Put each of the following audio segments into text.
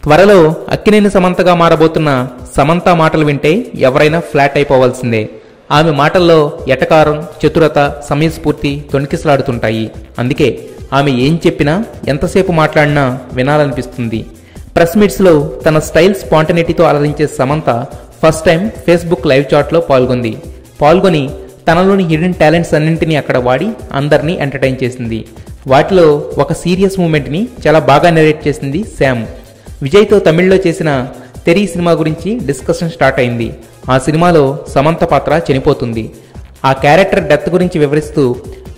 త్వరలో అక్కినేని సమంతగా మారబోతున్న సమంత మాటలు వింటే ఎవరైనా ఫ్లాట్ అయిపోవాల్సిందే. ఆమె మాటల్లో ఎటకారం, చతురత, సమయస్ఫూర్తి తొణికిసలాడుతుంటాయి. అందుకే ఆమె ఏం చెప్పినా, ఎంతసేపు మాట్లాడినా వినాలనిపిస్తుంది. ప్రెస్ మీట్స్లో తన స్టైల్ స్పాంటనిటీతో అలరించే Samantha first time Facebook live చాట్లో పాల్గొని తనలోని హిడెన్ టాలెంట్స్ అన్నింటినీ అక్కడ వాడి అందరినీ ఎంటర్టైన్ చేసింది. వాటిలో ఒక సీరియస్ మూమెంట్ని చాలా బాగా నెరేట్ చేసింది శామ్. విజయ్తో తమిళ్లో చేసిన తెరీ సినిమా గురించి డిస్కషన్ స్టార్ట్ అయింది. ఆ సినిమాలో సమంత పాత్ర చనిపోతుంది. ఆ క్యారెక్టర్ డెత్ గురించి వివరిస్తూ,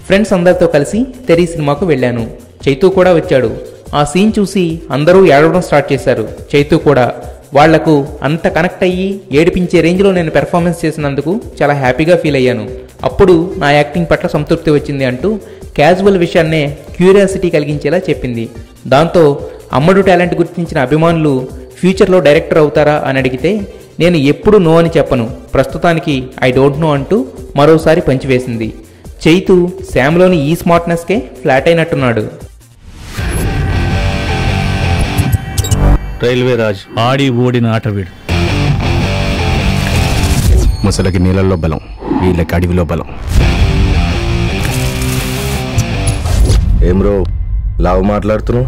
ఫ్రెండ్స్ అందరితో కలిసి తెరీ సినిమాకు వెళ్ళాను, చైతూ కూడా వచ్చాడు. ఆ సీన్ చూసి అందరూ ఏడవడం స్టార్ట్ చేశారు, చైతూ కూడా. వాళ్లకు అంత కనెక్ట్ అయ్యి ఏడిపించే రేంజ్లో నేను పెర్ఫార్మెన్స్ చేసినందుకు చాలా హ్యాపీగా ఫీల్ అయ్యాను. అప్పుడు నా యాక్టింగ్ పట్ల సంతృప్తి వచ్చింది అంటూ క్యాజువల్ విషయాన్నే క్యూరియాసిటీ కలిగించేలా చెప్పింది. దాంతో అమ్మడు టాలెంట్ గుర్తించిన అభిమానులు ఫ్యూచర్లో డైరెక్టర్ అవుతారా అని అడిగితే, నేను ఎప్పుడు నో అని చెప్పను, ప్రస్తుతానికి ఐ డోంట్ నో అంటూ మరోసారి పంచివేసింది. చైతూ శామ్లోని ఈ స్మార్ట్నెస్కే ఫ్లాట్ అయినట్టున్నాడు. రైల్వే రాజ్ ఆడి ఓడిన ఆటవీడు. ముసలకి నీళ్ళల్లో బలం, వీళ్ళకి అడవిలో బలం. ఏం రో లావు మాట్లాడుతున్నావు?